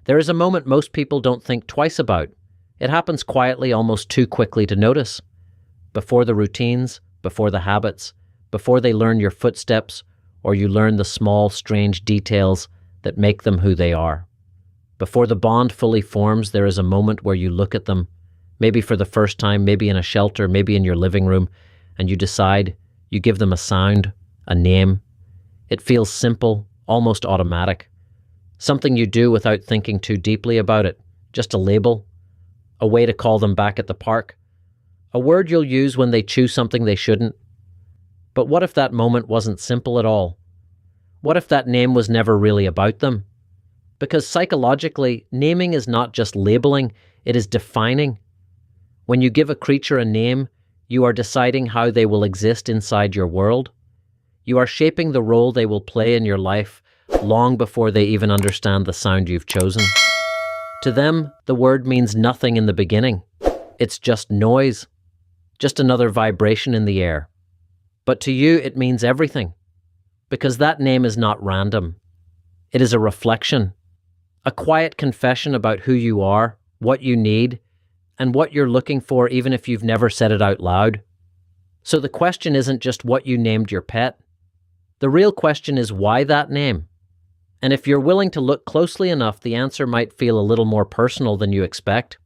There is a moment most people don't think twice about. It happens quietly, almost too quickly to notice. Before the routines, before the habits, before they learn your footsteps, or you learn the small, strange details that make them who they are. Before the bond fully forms, there is a moment where you look at them, maybe for the first time, maybe in a shelter, maybe in your living room, and you decide, you give them a sound, a name. It feels simple, almost automatic. Something you do without thinking too deeply about it, just a label, a way to call them back at the park, a word you'll use when they choose something they shouldn't. But what if that moment wasn't simple at all? What if that name was never really about them? Because psychologically, naming is not just labeling, it is defining. When you give a creature a name, you are deciding how they will exist inside your world. You are shaping the role they will play in your life long before they even understand the sound you've chosen. To them, the word means nothing in the beginning. It's just noise, just another vibration in the air. But to you, it means everything, because that name is not random. It is a reflection, a quiet confession about who you are, what you need, and what you're looking for, even if you've never said it out loud. So the question isn't just what you named your pet. The real question is why that name? And if you're willing to look closely enough, the answer might feel a little more personal than you expect.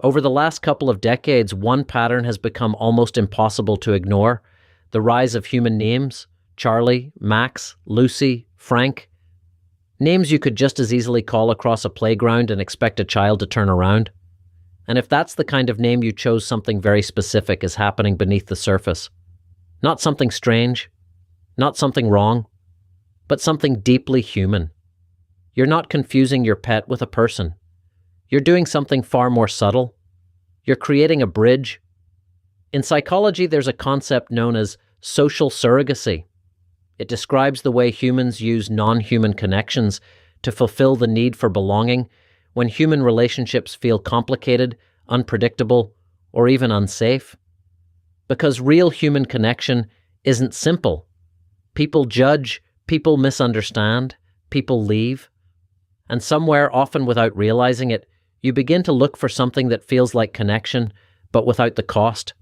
Over the last couple of decades, one pattern has become almost impossible to ignore: the rise of human names, Charlie, Max, Lucy, Frank. Names you could just as easily call across a playground and expect a child to turn around. And if that's the kind of name you chose, something very specific is happening beneath the surface. Not something strange, not something wrong, but something deeply human. You're not confusing your pet with a person. You're doing something far more subtle. You're creating a bridge. In psychology, there's a concept known as social surrogacy. It describes the way humans use non-human connections to fulfill the need for belonging when human relationships feel complicated, unpredictable, or even unsafe. Because real human connection isn't simple. People judge, people misunderstand, people leave. And somewhere, often without realizing it, you begin to look for something that feels like connection, but without the cost.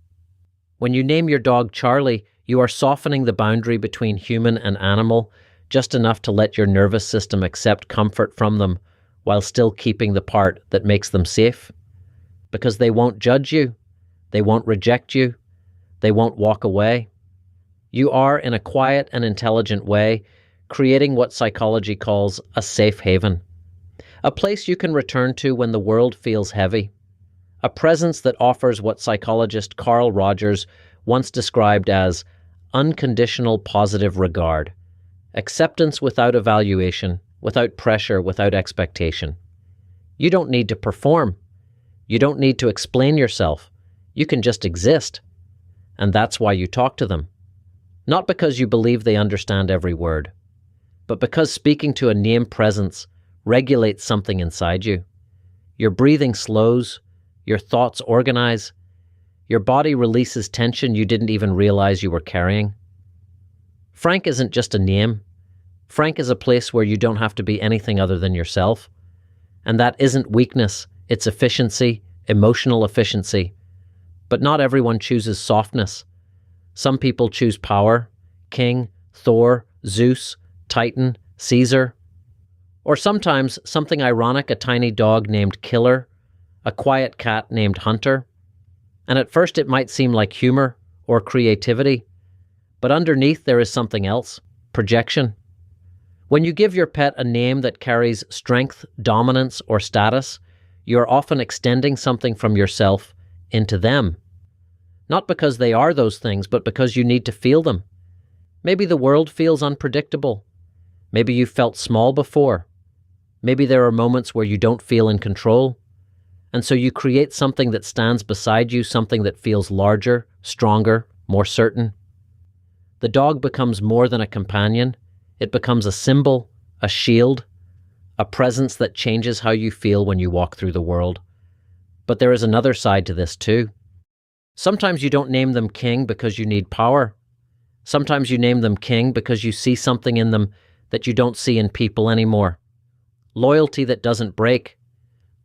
When you name your dog Charlie, you are softening the boundary between human and animal, just enough to let your nervous system accept comfort from them, while still keeping the part that makes them safe. Because they won't judge you, they won't reject you, they won't walk away. You are, in a quiet and intelligent way, creating what psychology calls a safe haven. A place you can return to when the world feels heavy. A presence that offers what psychologist Carl Rogers once described as unconditional positive regard. Acceptance without evaluation, without pressure, without expectation. You don't need to perform. You don't need to explain yourself. You can just exist. And that's why you talk to them. Not because you believe they understand every word, but because speaking to a named presence regulates something inside you. Your breathing slows, your thoughts organize, your body releases tension you didn't even realize you were carrying. Frank isn't just a name. Frank is a place where you don't have to be anything other than yourself. And that isn't weakness, it's efficiency, emotional efficiency. But not everyone chooses softness. Some people choose power: King, Thor, Zeus, Titan, Caesar. Or sometimes something ironic: a tiny dog named Killer, a quiet cat named Hunter. And at first it might seem like humor or creativity, but underneath there is something else: projection. When you give your pet a name that carries strength, dominance, or status, you are often extending something from yourself into them. Not because they are those things, but because you need to feel them. Maybe the world feels unpredictable. Maybe you felt small before. Maybe there are moments where you don't feel in control. And so you create something that stands beside you, something that feels larger, stronger, more certain. The dog becomes more than a companion. It becomes a symbol, a shield, a presence that changes how you feel when you walk through the world. But there is another side to this too. Sometimes you don't name them king because you need power. Sometimes you name them king because you see something in them that you don't see in people anymore. loyalty that doesn't break,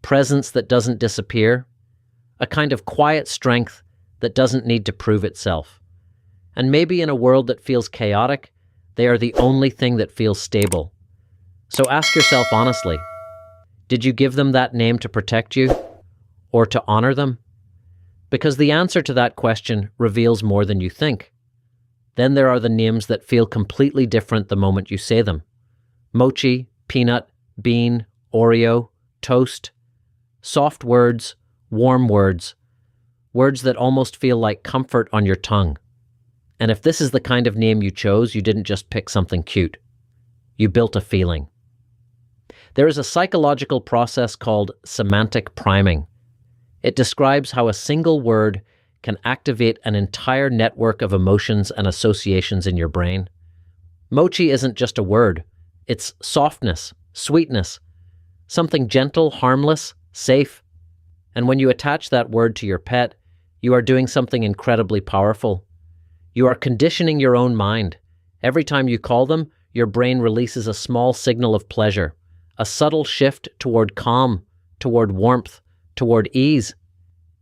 presence that doesn't disappear, a kind of quiet strength that doesn't need to prove itself. And maybe in a world that feels chaotic, they are the only thing that feels stable. So ask yourself honestly, did you give them that name to protect you or to honor them? Because the answer to that question reveals more than you think. Then there are the names that feel completely different the moment you say them. Mochi, peanut, bean, Oreo, toast. Soft words, warm words. Words that almost feel like comfort on your tongue. And if this is the kind of name you chose, you didn't just pick something cute. You built a feeling. There is a psychological process called semantic priming. It describes how a single word can activate an entire network of emotions and associations in your brain. Mochi isn't just a word. It's softness, sweetness, something gentle, harmless, safe. And when you attach that word to your pet, you are doing something incredibly powerful. You are conditioning your own mind. Every time you call them, your brain releases a small signal of pleasure, a subtle shift toward calm, toward warmth, toward ease.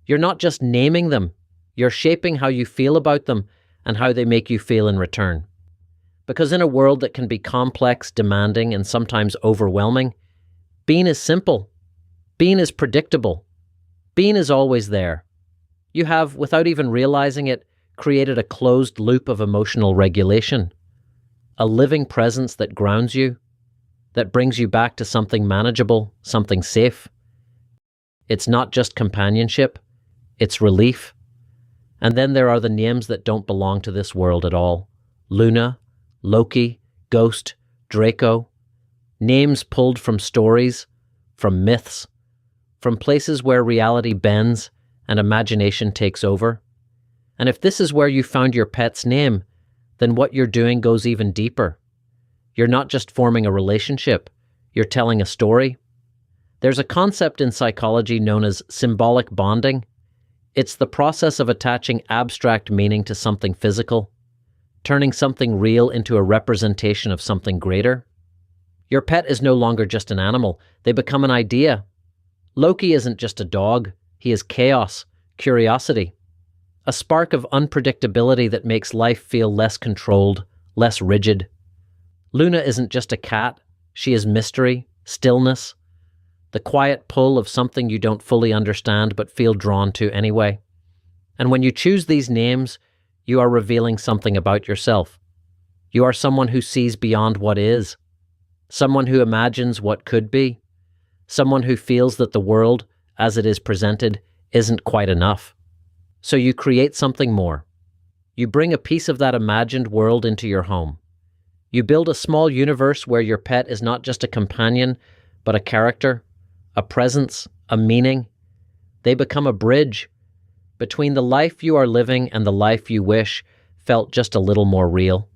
You're not just naming them, you're shaping how you feel about them and how they make you feel in return. Because in a world that can be complex, demanding, and sometimes overwhelming, being is simple. Being is predictable. Being is always there. You have, without even realizing it, created a closed loop of emotional regulation, a living presence that grounds you, that brings you back to something manageable, something safe. It's not just companionship, it's relief. And then there are the names that don't belong to this world at all. Luna, Loki, Ghost, Draco. Names pulled from stories, from myths, from places where reality bends and imagination takes over. And if this is where you found your pet's name, then what you're doing goes even deeper. You're not just forming a relationship, you're telling a story. There's a concept in psychology known as symbolic bonding. It's the process of attaching abstract meaning to something physical, turning something real into a representation of something greater. Your pet is no longer just an animal, they become an idea. Loki isn't just a dog, he is chaos, curiosity. A spark of unpredictability that makes life feel less controlled, less rigid. Luna isn't just a cat, she is mystery, stillness, the quiet pull of something you don't fully understand but feel drawn to anyway. And when you choose these names, you are revealing something about yourself. You are someone who sees beyond what is, someone who imagines what could be, someone who feels that the world, as it is presented, isn't quite enough. So you create something more. You bring a piece of that imagined world into your home. You build a small universe where your pet is not just a companion, but a character, a presence, a meaning. They become a bridge between the life you are living and the life you wish felt just a little more real.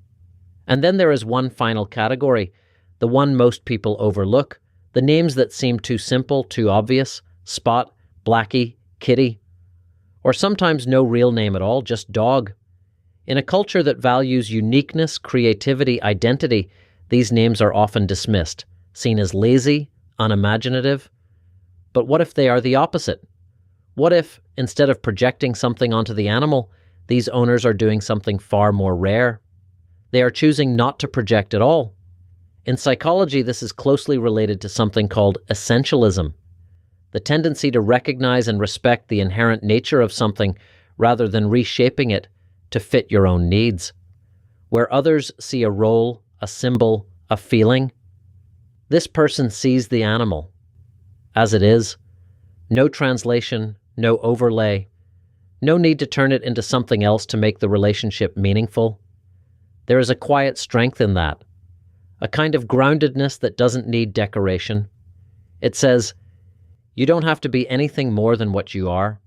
And then there is one final category, the one most people overlook, the names that seem too simple, too obvious: Spot, Blackie, Kitty, or sometimes no real name at all, just dog. In a culture that values uniqueness, creativity, identity, these names are often dismissed, seen as lazy, unimaginative. But what if they are the opposite? What if, instead of projecting something onto the animal, these owners are doing something far more rare? They are choosing not to project at all. In psychology, this is closely related to something called essentialism, the tendency to recognize and respect the inherent nature of something rather than reshaping it to fit your own needs. Where others see a role, a symbol, a feeling, this person sees the animal as it is. No translation, no overlay, no need to turn it into something else to make the relationship meaningful. There is a quiet strength in that, a kind of groundedness that doesn't need decoration. It says, you don't have to be anything more than what you are.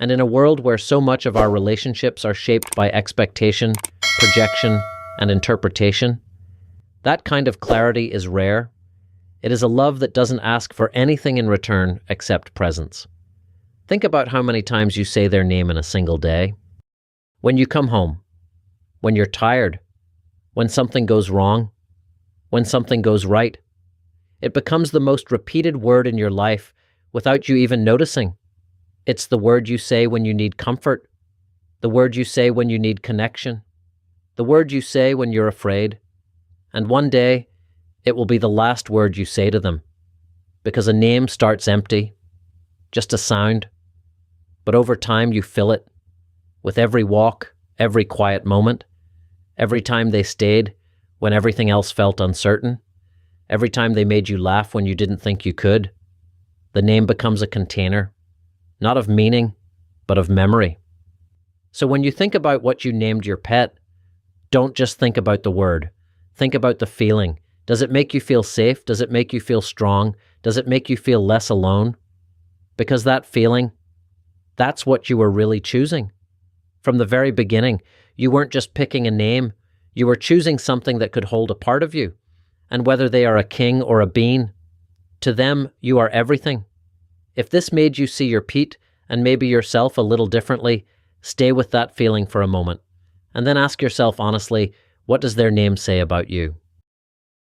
And in a world where so much of our relationships are shaped by expectation, projection, and interpretation, that kind of clarity is rare. It is a love that doesn't ask for anything in return except presence. Think about how many times you say their name in a single day. When you come home, when you're tired, when something goes wrong, when something goes right. It becomes the most repeated word in your life without you even noticing. It's the word you say when you need comfort, the word you say when you need connection, the word you say when you're afraid. And one day, it will be the last word you say to them, because a name starts empty, just a sound. But over time, you fill it with every walk, every quiet moment, every time they stayed when everything else felt uncertain, every time they made you laugh when you didn't think you could. The name becomes a container, not of meaning, but of memory. So when you think about what you named your pet, don't just think about the word. Think about the feeling. Does it make you feel safe? Does it make you feel strong? Does it make you feel less alone? Because that feeling, that's what you were really choosing. From the very beginning, you weren't just picking a name. You were choosing something that could hold a part of you. And whether they are a king or a bean, to them, you are everything. If this made you see your Pete and maybe yourself a little differently, stay with that feeling for a moment. And then ask yourself honestly, what does their name say about you?